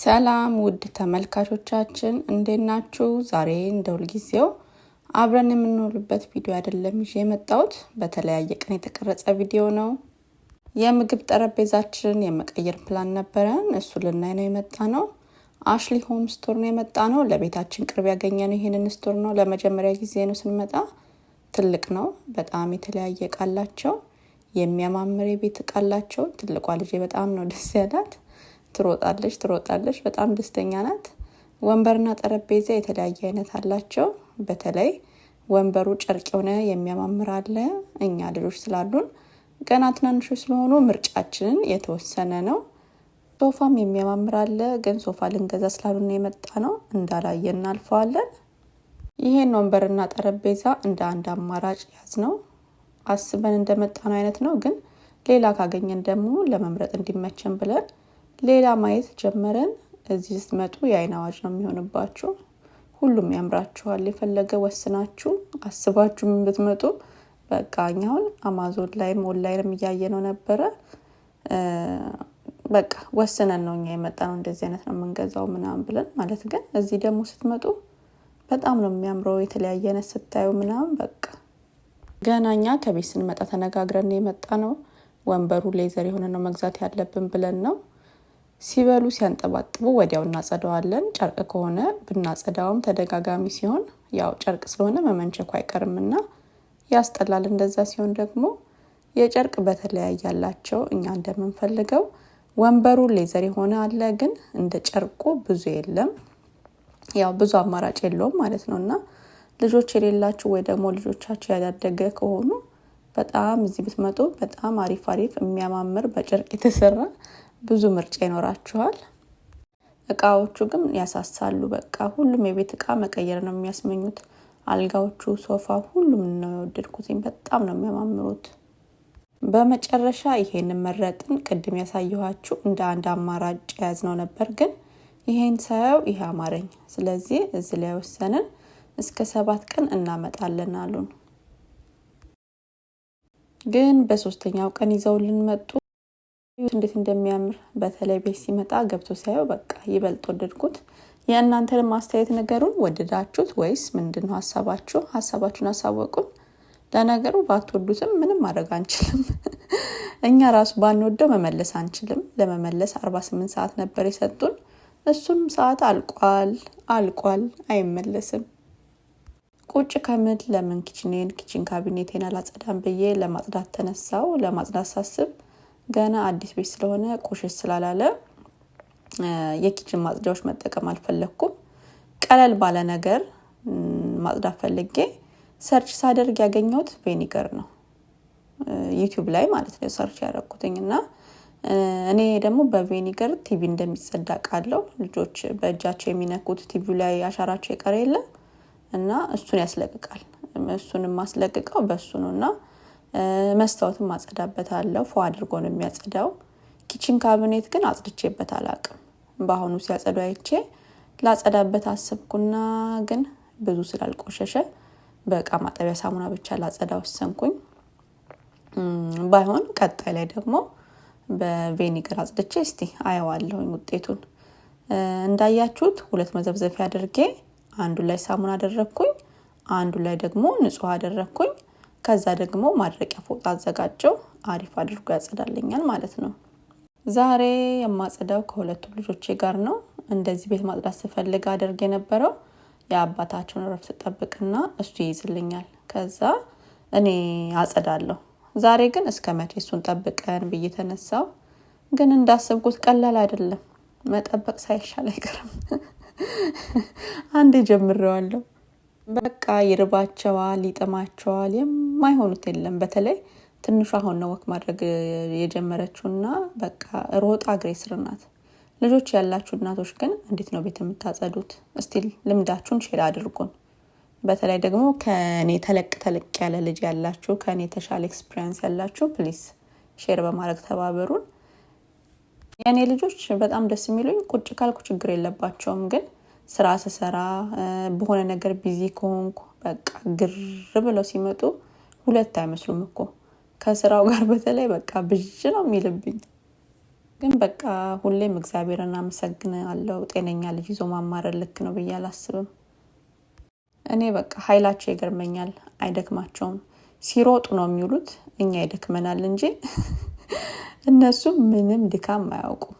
ሰላም ውድ ተመልካቾቻችን እንዴት ናችሁ? ዛሬ እንደሁልጊዜው አብረን የምንውልበት ቪዲዮ አይደለም ይዤ የመጣሁት በተለያየ ቀን የተቀረጸ ቪዲዮ ነው። የምግብ ጠረጴዛችንን የመቀየር ፕላን ነበረን። እሱ ልናይ ነው የመጣነው። አሽሊ ሆም ስቶር ነው የመጣነው። ለቤታችን ቅርብ ያገኘነው ይሄንን ስቶር ነው። ለመጀመሪያ ጊዜ ነው ስንመጣ። ትልቅ ነው። በጣም የተለያየ እቃ አላቸው። የሚያማምር የቤት እቃ አላቸው። ትልቋ ልጄ በጣም ነው ደስ ያላት። ትሮጣለች በጣም ደስተኛ ናት። ወንበርና ጠረጴዛ የተለያየ አይነት አላቸው። በተለይ ወንበሩ ጨርቅ የሆነ የሚያማምር አለ። እኛ ልጆች ስላሉን ገና ትናንሾች ስለሆኑ ምርጫችንን የተወሰነ ነው። ሶፋም የሚያማምር አለ። ግን ሶፋ ልንገዛ ስላሉን የመጣ ነው። እንዳላየን እናልፈዋለን። ይሄን ወንበርና ጠረጴዛ እንደ አንድ አማራጭ ያዝ ነው። አስበን እንደመጣነው አይነት ነው። ግን ሌላ ካገኘን ደግሞ ለመምረጥ እንዲመቸን ብለን ሌላ ማየት ጀመረን። እዚህ ስትመጡ የአይን አዋጅ ነው የሚሆንባችሁ። ሁሉም ያምራችኋል። የፈለገ ወስናችሁ አስባችሁ ብትመጡ በቃ እኛውን አማዞን ላይም ኦንላይንም እያየነው ነበረ። በቃ ወስነን ነው እኛ የመጣነው እንደዚህ አይነት ነው የምንገዛው ምናምን ብለን ማለት። ግን እዚህ ደግሞ ስትመጡ በጣም ነው የሚያምረው። የተለያየ አይነት ስታዩ ምናምን በቃ ገና እኛ ከቤት ስንመጣ ተነጋግረን የመጣነው ወንበሩ ሌዘር የሆነ ነው መግዛት ያለብን ብለን ነው። ሲበሉ ሲያንጠባጥቡ ወዲያው እናጸዳዋለን። ጨርቅ ከሆነ ብናጸዳውም ተደጋጋሚ ሲሆን ያው ጨርቅ ስለሆነ መመንቸኩ አይቀርምና ያስጠላል። እንደዛ ሲሆን ደግሞ የጨርቅ በተለያየ ያላቸው እኛ እንደምንፈልገው ወንበሩ ሌዘር የሆነ አለ። ግን እንደ ጨርቁ ብዙ የለም። ያው ብዙ አማራጭ የለውም ማለት ነውና ልጆች የሌላችሁ ወይ ደግሞ ልጆቻችሁ ያዳደገ ከሆኑ በጣም እዚህ ብትመጡ በጣም አሪፍ የሚያማምር በጨርቅ የተሰራ ብዙ ምርጫ ይኖራችኋል። እቃዎቹ ግን ያሳሳሉ። በቃ ሁሉም የቤት እቃ መቀየር ነው የሚያስመኙት። አልጋዎቹ፣ ሶፋ ሁሉም ነው የወደድኩት። በጣም ነው የሚያማምሩት። በመጨረሻ ይሄንን መረጥን። ቅድም ያሳየኋችሁ እንደ አንድ አማራጭ ያዝነው ነበር። ግን ይሄን ሳየው ይሄ አማረኝ። ስለዚህ እዚህ ላይ ወሰንን። እስከ 7 ቀን እናመጣለን አሉን። ግን በሶስተኛው ቀን ይዘውልን መጡ። እንዴት እንደሚያምር በተለይ ቤት ሲመጣ ገብቶ ሳየው በቃ ይበልጥ ወደድኩት። የእናንተንም ማስተያየት ነገሩን ወደዳችሁት ወይስ ምንድነው ሐሳባችሁ? ሐሳባችሁን አሳውቁን። ለነገሩ ባትወዱትም ምንም ማድረግ አንችልም። እኛ ራሱ ባንወደው መመለስ አንችልም። ለመመለስ 48 ሰዓት ነበር የሰጡን። እሱም ሰዓት አልቋል አይመለስም። ቁጭ ከምል ለምን ኪችን ካቢኔቴን አላጸዳም ብዬ ለማጽዳት ተነሳው። ለማጽዳት ሳስብ ገና አዲስ ቤት ስለሆነ ቆሸሽ ስላላለ የኪችን ማጽጃዎች መጠቀም አልፈለኩም። ቀለል ባለ ነገር ማጽዳት ፈልጌ ሰርች ሳደርግ ያገኘሁት ቬኒገር ነው። ዩቲዩብ ላይ ማለት ነው ሰርች ያደረኩትኝና እኔ ደግሞ በቬኒገር ቲቪ እንደሚጸዳ ቃለው። ልጆች በእጃቸው የሚነኩት ቲቪው ላይ አሻራቸው ይቀር የለ እና እሱን ያስለቅቃል። እሱንም ማስለቅቀው በሱ ነውና መስታወትም አጸዳበታለሁ። ፎ አድርጎ ነው የሚያጸዳው። ኪችን ካቢኔት ግን አጽድቼበት አላቅም። በአሁኑ ሲያጸዱ አይቼ ላጸዳበት አስብኩና ግን ብዙ ስላልቆሸሸ በእቃ ማጠቢያ ሳሙና ብቻ ላጸዳ ወሰንኩኝ። ባይሆን ቀጣይ ላይ ደግሞ በቬኒገር አጽድቼ እስቲ አየዋለሁኝ ውጤቱን። እንዳያችሁት 2 መዘብዘፊያ አድርጌ አንዱ ላይ ሳሙና አደረኩኝ፣ አንዱ ላይ ደግሞ ንጹህ አደረኩኝ። ከዛ ደግሞ ማድረቂያ ፎጣ አዘጋጀው። አሪፍ አድርጎ ያጸዳልኛል ማለት ነው። ዛሬ የማጸዳው ከሁለቱ ልጆቼ ጋር ነው። እንደዚህ ቤት ማጽዳት ስፈልግ አደርግ የነበረው የአባታቸውን ረፍት ተጠብቅና እሱ ይይዝልኛል። ከዛ እኔ አጸዳለሁ። ዛሬ ግን እስከ መቼ እሱን ጠብቀን ብዬ ተነሳው። ግን እንዳሰብኩት ቀላል አይደለም። መጠበቅ ሳይሻል አይቀርም። አንዴ ጀምሬዋለሁ። በቃ ይርባቸዋል፣ ይጠማቸዋል። የማይሆኑት የለም። በተለይ ትንሹ አሁን ነው ወክ ማድረግ የጀመረችውና በቃ ሮጣ አግሬስር ናት። ልጆች ያላችሁ እናቶች ግን እንዴት ነው ቤት የምታጸዱት? እስቲ ልምዳችሁን ሼር አድርጉን። በተለይ ደግሞ ከኔ ተለቅ ያለ ልጅ ያላችሁ፣ ከኔ ተሻለ ኤክስፒሪየንስ ያላችሁ ፕሊዝ ሼር በማድረግ ተባበሩን። የኔ ልጆች በጣም ደስ የሚሉኝ ቁጭ ካልኩ ችግር የለባቸውም። ግን ስራ ስሰራ በሆነ ነገር ቢዚ ከሆንኩ በቃ ግር ብለው ሲመጡ ሁለት አይመስሉም እኮ። ከስራው ጋር በተለይ በቃ ብዥ ነው የሚልብኝ። ግን በቃ ሁሌም እግዚአብሔርን አመሰግናለሁ። ጤነኛ ልጅ ይዞ ማማረር ልክ ነው ብዬ አላስብም። እኔ በቃ ኃይላቸው ይገርመኛል። አይደክማቸውም። ሲሮጡ ነው የሚውሉት። እኛ ይደክመናል እንጂ እነሱ ምንም ድካም አያውቁም።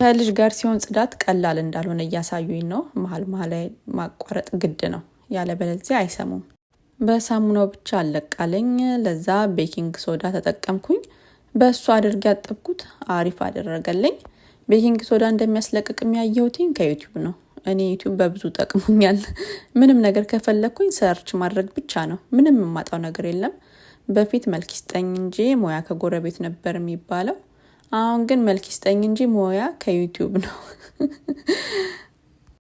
ከልጅ ጋር ሲሆን ጽዳት ቀላል እንዳልሆነ እያሳዩኝ ነው። መሀል ላይ ማቋረጥ ግድ ነው፣ ያለበለዚያ አይሰሙም። በሳሙናው ብቻ አለቃለኝ። ለዛ ቤኪንግ ሶዳ ተጠቀምኩኝ። በእሱ አድርጌ ያጠብኩት አሪፍ አደረገልኝ። ቤኪንግ ሶዳ እንደሚያስለቅቅ የሚያየሁትኝ ከዩቲዩብ ነው። እኔ ዩቲዩብ በብዙ ጠቅሞኛል። ምንም ነገር ከፈለኩኝ ሰርች ማድረግ ብቻ ነው። ምንም የማጣው ነገር የለም። በፊት መልክ ይስጠኝ እንጂ ሞያ ከጎረቤት ነበር የሚባለው። አሁን ግን መልክ ይስጠኝ እንጂ ሞያ ከዩቲዩብ ነው።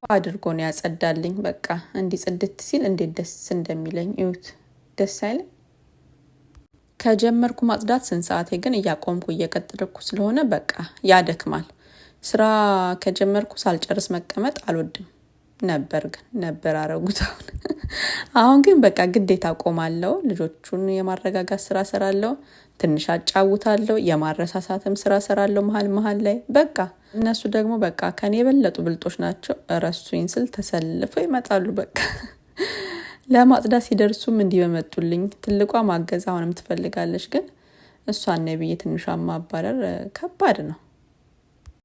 አድርጎ ነው ያጸዳልኝ። በቃ እንዲህ ጽድት ሲል እንዴት ደስ እንደሚለኝ እዩት። ደስ አይልም? ከጀመርኩ ማጽዳት ስንት ሰዓቴ ግን እያቆምኩ እየቀጠልኩ ስለሆነ በቃ ያደክማል። ስራ ከጀመርኩ ሳልጨርስ መቀመጥ አልወድም ነበር አረጉት። አሁን ግን በቃ ግዴታ ቆማለሁ። ልጆቹን የማረጋጋት ስራ ሰራለሁ፣ ትንሽ አጫውታለሁ፣ የማረሳሳትም ስራ ሰራለሁ መሀል ላይ። በቃ እነሱ ደግሞ በቃ ከኔ የበለጡ ብልጦች ናቸው። ረሱኝ ስል ተሰልፈው ይመጣሉ። በቃ ለማጽዳት ሲደርሱም እንዲህ በመጡልኝ። ትልቋ ማገዝ አሁንም ትፈልጋለች፣ ግን እሷን ነው ብዬ ትንሿን ማባረር ከባድ ነው።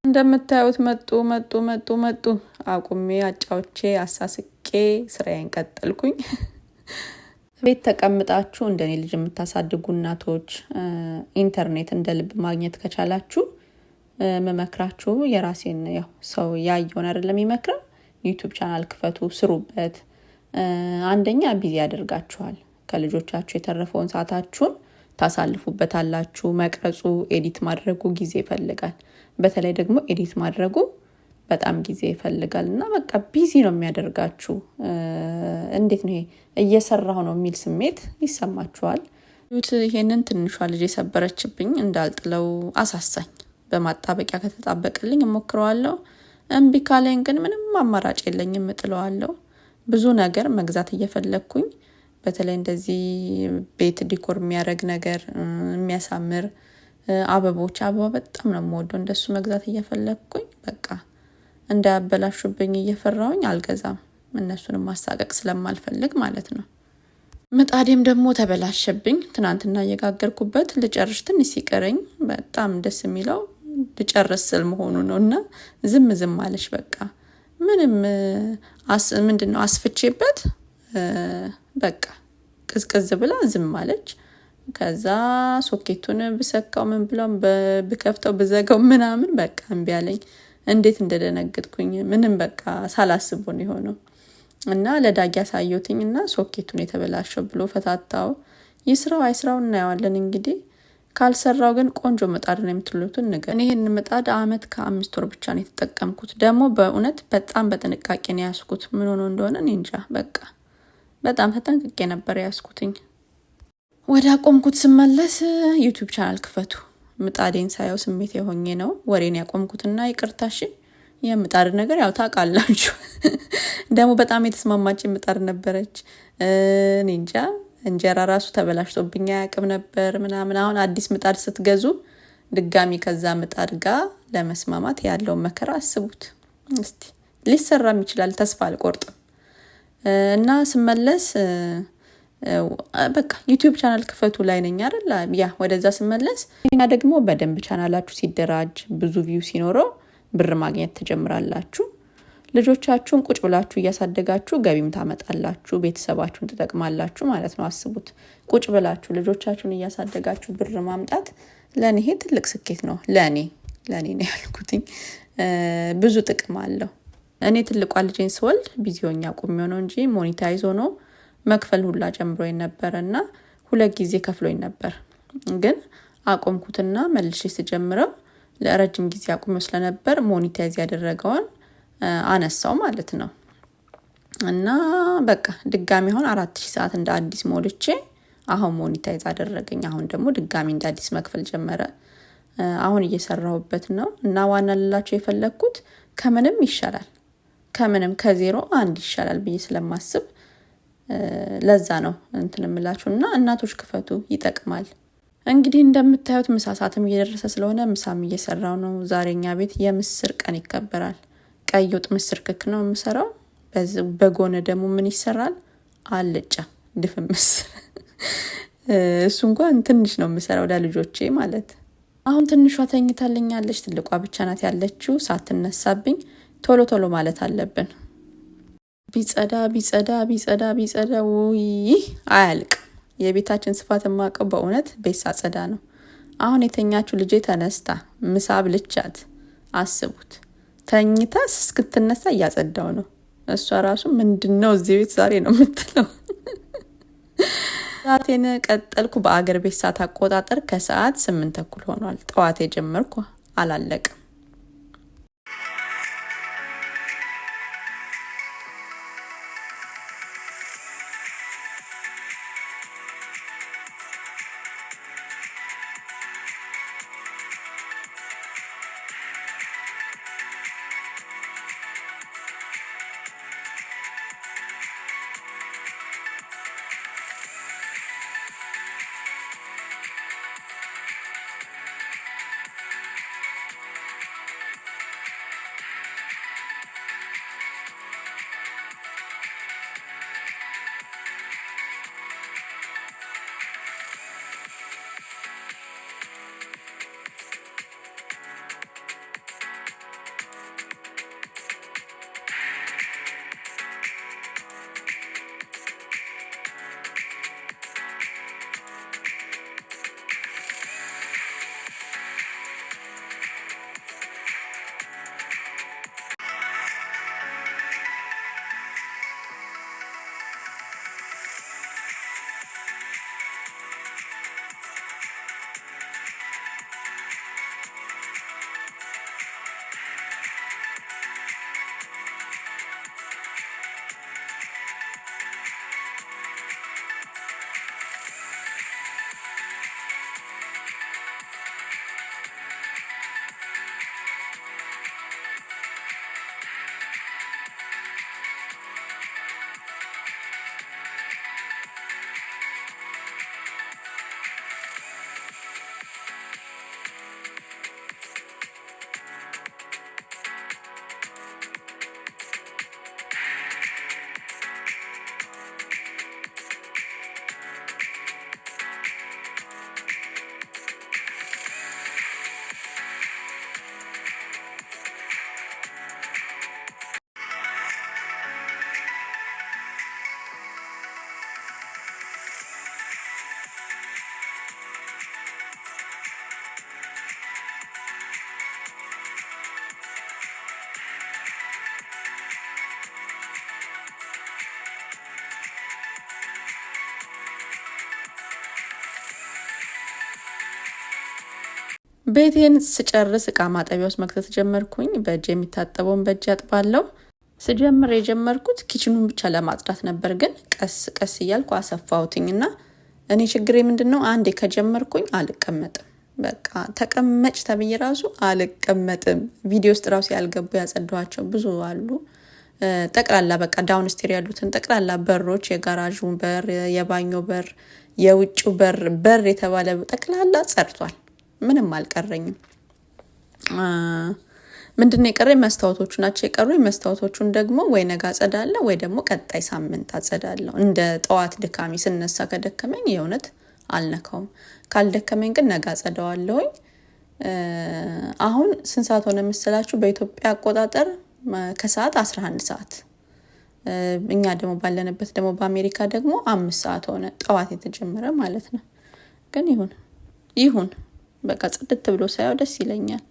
እንደምታዩት መጡ። አቁሜ አጫውቼ አሳስቄ ስራዬን ቀጠልኩኝ። ቤት ተቀምጣችሁ እንደኔ ልጅ የምታሳድጉ እናቶች ኢንተርኔት እንደ ልብ ማግኘት ከቻላችሁ መመክራችሁ የራሴን ሰው ያየውን አይደለም ይመክራል። ዩቲዩብ ቻናል ክፈቱ፣ ስሩበት። አንደኛ ቢዚ ያደርጋችኋል። ከልጆቻችሁ የተረፈውን ሰዓታችሁን ታሳልፉበታላችሁ። መቅረጹ፣ ኤዲት ማድረጉ ጊዜ ይፈልጋል። በተለይ ደግሞ ኤዲት ማድረጉ በጣም ጊዜ ይፈልጋል እና በቃ ቢዚ ነው የሚያደርጋችሁ። እንዴት ነው እየሰራሁ ነው የሚል ስሜት ይሰማችኋል። ይሄንን ትንሿ ልጅ የሰበረችብኝ እንዳልጥለው አሳሳኝ። በማጣበቂያ ከተጣበቀልኝ እሞክረዋለሁ። እምቢ ካለኝ ግን ምንም አማራጭ የለኝም፣ እጥለዋለሁ። ብዙ ነገር መግዛት እየፈለግኩኝ፣ በተለይ እንደዚህ ቤት ዲኮር የሚያደርግ ነገር የሚያሳምር አበቦች፣ አበባ በጣም ነው የምወደው። እንደሱ መግዛት እየፈለግኩኝ በቃ እንዳያበላሹብኝ እየፈራሁኝ አልገዛም። እነሱንም ማሳቀቅ ስለማልፈልግ ማለት ነው። ምጣዴም ደግሞ ተበላሸብኝ። ትናንትና እየጋገርኩበት ልጨርሽ ትንሽ ሲቀረኝ በጣም ደስ የሚለው ልጨርስ ስል መሆኑ ነው እና ዝም አለች። በቃ ምንም ምንድነው አስፍቼበት በቃ ቅዝቅዝ ብላ ዝም አለች። ከዛ ሶኬቱን ብሰካው ምን ብለው ብከፍተው ብዘጋው ምናምን በቃ እምቢ አለኝ። እንዴት እንደደነገጥኩኝ ምንም በቃ ሳላስቡ ነው የሆነው። እና ለዳጊ ያሳየሁትኝና ሶኬቱን የተበላሸው ብሎ ፈታታው። ይስራው አይስራው እናየዋለን እንግዲህ። ካልሰራው ግን ቆንጆ ምጣድ ነው የምትሉትን ነገር። እኔ ይሄን ምጣድ አመት ከ5 ወር ብቻ ነው የተጠቀምኩት። ደግሞ በእውነት በጣም በጥንቃቄ ነው ያስኩት። ምን ሆኖ እንደሆነ እኔ እንጃ። በቃ በጣም ተጠንቅቄ ነበር ያስኩትኝ። ወደ አቆምኩት ስመለስ ዩቲዩብ ቻናል ክፈቱ። ምጣዴን ሳየው ስሜት የሆኜ ነው ወሬን ያቆምኩትና ይቅርታሽ የምጣድ ነገር ያው ታውቃላችሁ። ደግሞ በጣም የተስማማች ምጣድ ነበረች። እኔ እንጃ እንጀራ ራሱ ተበላሽቶብኝ አያውቅም ነበር ምናምን። አሁን አዲስ ምጣድ ስትገዙ ድጋሚ ከዛ ምጣድ ጋር ለመስማማት ያለው መከራ አስቡት እስቲ። ሊሰራም ይችላል፣ ተስፋ አልቆርጥም። እና ስመለስ በቃ ዩቲዩብ ቻናል ክፈቱ ላይ ነኝ አይደል? ያ ወደዛ ስመለስ እና ደግሞ በደንብ ቻናላችሁ ሲደራጅ ብዙ ቪው ሲኖረው ብር ማግኘት ትጀምራላችሁ። ልጆቻችሁን ቁጭ ብላችሁ እያሳደጋችሁ ገቢም ታመጣላችሁ፣ ቤተሰባችሁን ትጠቅማላችሁ ማለት ነው። አስቡት፣ ቁጭ ብላችሁ ልጆቻችሁን እያሳደጋችሁ ብር ማምጣት ለኔ ይሄ ትልቅ ስኬት ነው። ለኔ ነው ያልኩትኝ። ብዙ ጥቅም አለው። እኔ ትልቋ ልጄን ስወልድ ቢዚ ሆኜ አቁሜው ነው እንጂ ሞኔታይዝ ሆኖ መክፈል ሁላ ጀምሮኝ ነበርና 2 ጊዜ ከፍሎኝ ነበር። ግን አቆምኩትና መልሼ ስጀምረው ለረጅም ጊዜ አቁሜው ስለነበር ሞኔታይዝ ያደረገውን አነሳው ማለት ነው። እና በቃ ድጋሚ አሁን 4000 ሰዓት እንደ አዲስ ሞልቼ አሁን ሞኔታይዝ አደረገኝ። አሁን ደግሞ ድጋሚ እንደ አዲስ መክፈል ጀመረ። አሁን እየሰራሁበት ነው። እና ዋና ልላችሁ የፈለኩት ከምንም ይሻላል፣ ከምንም ከዜሮ አንድ ይሻላል ብዬ ስለማስብ ለዛ ነው እንትን እምላችሁና እናቶች ክፈቱ፣ ይጠቅማል። እንግዲህ እንደምታዩት ምሳ ሰዓትም እየደረሰ ስለሆነ ምሳም እየሰራው ነው። ዛሬኛ ቤት የምስር ቀን ይከበራል። ቀይ ወጥ ምስር ክክ ነው የምሰራው። በጎን ደግሞ ምን ይሰራል? አልጫ ድፍን ምስር። እሱ እንኳን ትንሽ ነው የምሰራው ለልጆቼ ማለት። አሁን ትንሿ ተኝታልኛለች፣ ትልቋ ብቻ ናት ያለችው። ሳትነሳብኝ ቶሎ ቶሎ ማለት አለብን። ቢጸዳ ቢጸዳ ቢጸዳ ቢጸዳ ውይ አያልቅ። የቤታችን ስፋት ማቀው በእውነት ቤት ሳጸዳ ነው። አሁን የተኛችው ልጄ ተነስታ ምሳ ብልቻት አስቡት። ተኝታ እስክትነሳ እያጸዳው ነው። እሷ ራሱ ምንድነው እዚህ ቤት ዛሬ ነው የምትለው። ሰዓቴን ቀጠልኩ። በአገር ቤት ሰዓት አቆጣጠር ከሰዓት 8 ተኩል ሆኗል። ጠዋት የጀመርኩ አላለቅም። ቤቴን ስጨርስ እቃ ማጠቢያ ውስጥ መክተት ጀመርኩኝ። በእጄ የሚታጠበውን በእጄ አጥባለሁ። ስጀምር የጀመርኩት ኪችኑን ብቻ ለማጽዳት ነበር፣ ግን ቀስ ቀስ እያልኩ አሰፋሁትኝና እኔ ችግሬ ምንድነው አንዴ ከጀመርኩኝ አልቀመጥም። በቃ ተቀመጭ ተብዬ ራሱ አልቀመጥም። ቪዲዮ ውስጥ ራሱ ያልገቡ ያጸዷቸው ብዙ አሉ። ጠቅላላ በቃ ዳውን ስቴር ያሉትን ጠቅላላ በሮች፣ የጋራዡን በር፣ የባኞ በር፣ የውጭው በር የተባለ ጠቅላላ ጸድቷል። ምንም አልቀረኝም። ምንድነው የቀረኝ? መስታወቶቹ ናቸው የቀሩኝ። መስታወቶቹን ደግሞ ወይ ነገ አጸዳለሁ ወይ ደግሞ ቀጣይ ሳምንት አጸዳለሁ። እንደ ጠዋት ድካሚ ስነሳ ከደከመኝ የእውነት አልነካውም። ካልደከመኝ ግን ነገ አጸዳዋለሁኝ። አሁን ስንት ሰዓት ሆነ መሰላችሁ? በኢትዮጵያ አቆጣጠር ከሰዓት 11 ሰዓት። እኛ ደግሞ ባለንበት ደግሞ በአሜሪካ ደግሞ 5 ሰዓት ሆነ። ጠዋት የተጀመረ ማለት ነው። ግን ይሁን በቃ ጽድት ብሎ ሳይው ደስ ይለኛል።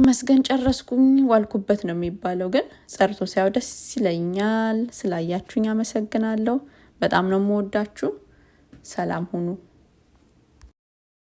ይመስገን ጨረስኩኝ። ዋልኩበት ነው የሚባለው፣ ግን ጸርቶ ሳይው ደስ ይለኛል። ስላያችሁኝ አመሰግናለሁ። በጣም ነው የምወዳችሁ። ሰላም ሁኑ።